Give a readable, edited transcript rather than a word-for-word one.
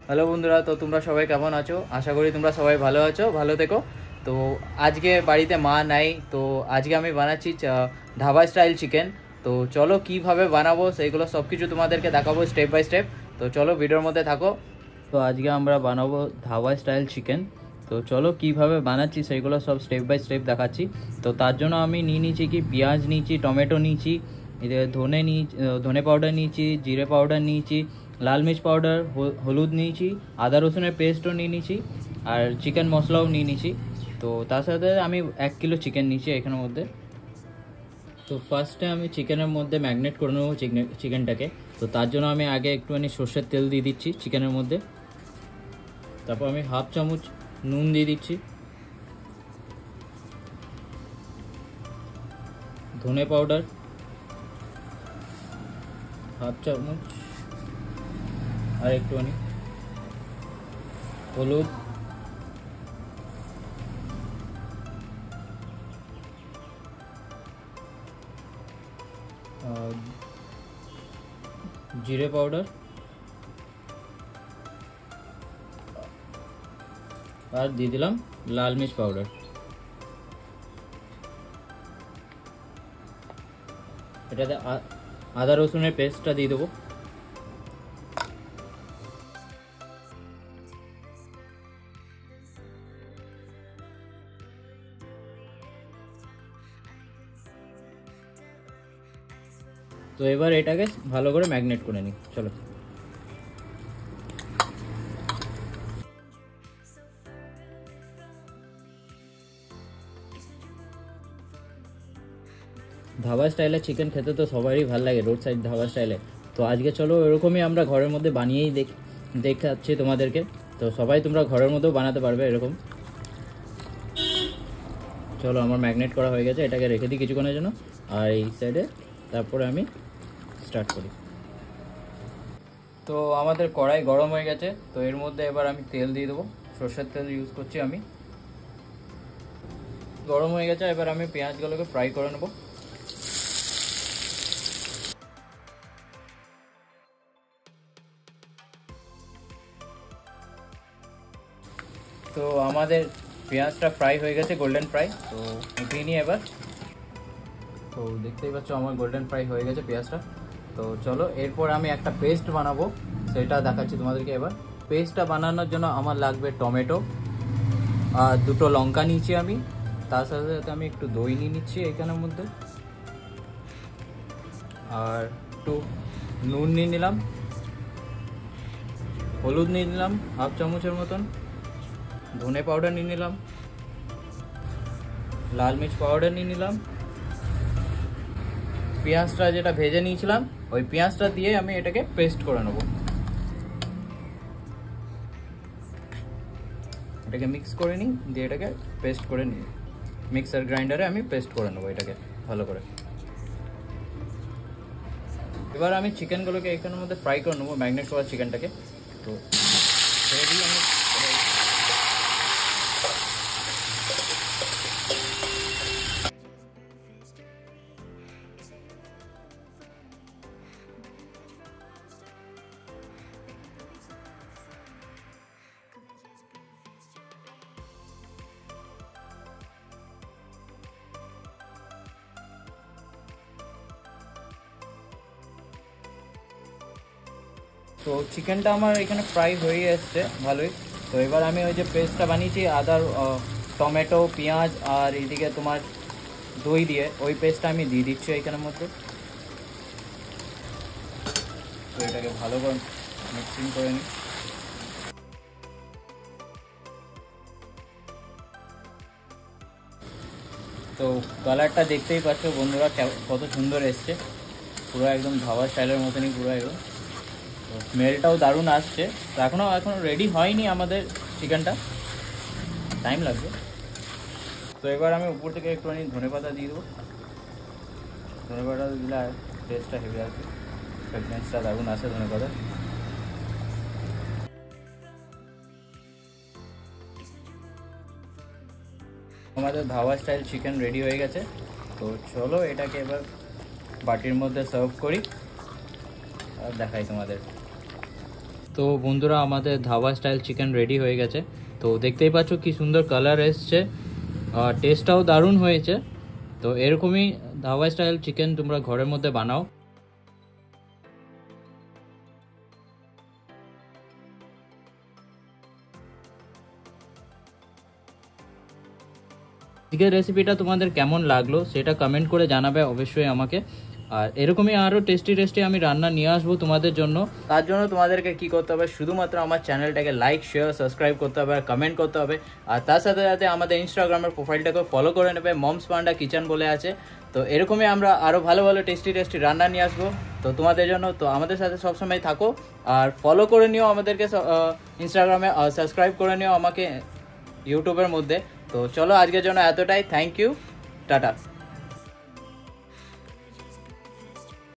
Hello বন্ধুরা, তো তোমরা সবাই কেমন আছো? আশা করি তোমরা সবাই ভালো আছো, ভালো থেকো। তো আজকে বাড়িতে মা নাই, তো আজকে আমি বানাচ্ছি ধাবা স্টাইল চিকেন। তো চলো কিভাবে বানাবো সেইগুলো সব কিছু তোমাদেরকে দেখাবো স্টেপ বাই স্টেপ। তো চলো ভিডিওর মধ্যে থাকো। তো আজকে আমরা বানাবো ধাবা স্টাইল চিকেন। তো চলো কিভাবে বানাচ্ছি সেইগুলো সব স্টেপ বাই স্টেপ দেখাচ্ছি। তো তার জন্য আমি নিয়ে নিয়েছি কি পেঁয়াজ নিয়েছি, টমেটো নিয়েছি, ধনে পাউডার নিয়েছি, জিরে পাউডার নিয়েছি, লাল মির্চ পাউডার, হলুদ নিয়েছি, আদা রসুনের পেস্টও নিয়ে নিয়েছি, আর চিকেন মশলাও নিয়ে নিয়েছি। তো তার সাথে আমি 1 কিলো চিকেন নিয়েছি এখানের মধ্যে। তো ফার্স্টে আমি চিকেনের মধ্যে ম্যাগনেট করে নেবো চিকেনটাকে। তো তার জন্য আমি আগে একটুখানি সর্ষের তেল দিয়ে দিচ্ছি চিকেনের মধ্যে। তারপর আমি 1/2 চামচ নুন দিয়ে দিচ্ছি, ধনে পাউডার 1/2 চামচ, আর একটুখানি হলুদ, জিরে পাউডার, আর দিয়ে দিলাম লাল মির্চ পাউডার। এটাতে আদা রসুনের পেস্টটা দিয়ে দেবো। তো এবার এটাকে ভালো করে ম্যাগনেট করে নিই, চলো। ধাবা স্টাইলে চিকেন খেতে তো সবারই ভালো লাগে, রোড সাইড ধাবা স্টাইলে। তো আজকে চলো এরকমই আমরা ঘরের মধ্যে বানিয়েই দেখাচ্ছি তোমাদেরকে। তো সবাই তোমরা ঘরের মধ্যেও বানাতে পারবে এরকম। চলো, আমার ম্যাগনেট করা হয়ে গেছে, এটাকে রেখে দিই কিছুক্ষণের জন্য। আর এই সাইডে তারপরে আমি স্টার্ট করি। তো আমাদের কড়াই গরম হয়ে গেছে, তো এর মধ্যে এবার আমি তেল দিয়ে দেবো। সর্ষের তেল ইউজ করছি আমি। গরম হয়ে গেছে, এবার আমি পেঁয়াজগুলোকে ফ্রাই করে নেবো। তো আমাদের পেঁয়াজটা ফ্রাই হয়ে গেছে, গোল্ডেন ফ্রাই। তো উঠিয়ে নিই এবার। তো দেখতেই পাচ্ছ আমার গোল্ডেন ফ্রাই হয়ে গেছে পেঁয়াজটা। তো চলো এরপর আমি একটা পেস্ট বানাবো, সেটা দেখাচ্ছি তোমাদেরকে এবার। পেস্টটা বানানোর জন্য আমার লাগবে টমেটো, আর 2টো লঙ্কা নিয়েছি আমি। তার সাথে সাথে আমি একটু দই নিয়ে নিচ্ছি এখানের মধ্যে, আর একটু নুন নিয়ে নিলাম, হলুদ নিয়ে নিলাম 1/2 চামচের মতন, ধনে পাউডার নিয়ে নিলাম, লাল মির্চ পাউডার নিয়ে নিলাম। পেঁয়াজটা যেটা ভেজে নিয়েছিলাম, ওই পেঁয়াজটা দিয়ে আমি এটাকে পেস্ট করে নেব। এটাকে মিক্স করে নিই, দিয়ে এটাকে পেস্ট করে নিই। মিক্সার গ্রাইন্ডারে আমি পেস্ট করে নেবো এটাকে ভালো করে। এবার আমি চিকেনগুলোকে এখানের মধ্যে ফ্রাই করে নেবো, ম্যাগনেট করা চিকেনটাকে। তো আমি তো চিকেনটা আমার এখানে ফ্রাই হয়ে এসছে ভালোই। তো এবার আমি ওই যে পেস্টটা বানিয়েছি আদার, টমেটো, পেঁয়াজ আর এইদিকে তোমার দই দিয়ে, ওই পেস্টটা আমি দিয়ে দিচ্ছি এখানের মধ্যে। তো এটাকে ভালো করে মিক্সিং করে নিই। তো কালারটা দেখতেই পাচ্ছ বন্ধুরা কত সুন্দর এসছে, পুরো একদম ধাবা স্টাইলের মতনই পুরো একদম। তো স্মেলটাও দারুণ আসছে। তো এখনও রেডি হয়নি আমাদের চিকেনটা, টাইম লাগবে। তো এবার আমি উপর থেকে একটুখানি ধনে পাতা দিয়ে দেবো। ধনে পাতা দিলে টেস্টটা হেভি আসবে, ফ্রেগনেন্সটা দারুণ আসে ধনে পাতা। আমাদের ধাবা স্টাইল চিকেন রেডি হয়ে গেছে। তো চলো এটাকে এবার বাটির মধ্যে সার্ভ করি আর দেখাই তোমাদের। তো বন্ধুরা আমাদের ধাবা স্টাইল চিকেন রেডি হয়ে গেছে। তো দেখতেই পাচ্ছ কি সুন্দর কালার এসছে, আর টেস্টটাও দারুণ হয়েছে। তো এরকমই ধাবা স্টাইল চিকেন তোমরা ঘরের মধ্যে বানাও। আজকের রেসিপিটা তোমাদের কেমন লাগলো সেটা কমেন্ট করে জানাবে অবশ্যই আমাকে। আর এরকমই আরও টেস্টি আমি রান্না নিয়ে আসবো তোমাদের জন্য। তার জন্য তোমাদেরকে কি করতে হবে, শুধুমাত্র আমার চ্যানেলটাকে লাইক শেয়ার সাবস্ক্রাইব করতে হবে আর কমেন্ট করতে হবে। আর তার সাথে সাথে আমাদের ইনস্টাগ্রামের প্রোফাইলটাকে ফলো করে নেবে, মমস পান্ডা কিচেন বলে আছে। তো এরকমই আমরা আরও ভালো টেস্টি রান্না নিয়ে আসবো তো তোমাদের জন্য। তো আমাদের সাথে সবসময় থাকো আর ফলো করে নিও আমাদেরকে ইনস্টাগ্রামে, আর সাবস্ক্রাইব করে নিও আমাকে ইউটিউবের মধ্যে। তো চলো আজকের জন্য এতটাই, থ্যাংক ইউ, টাটা।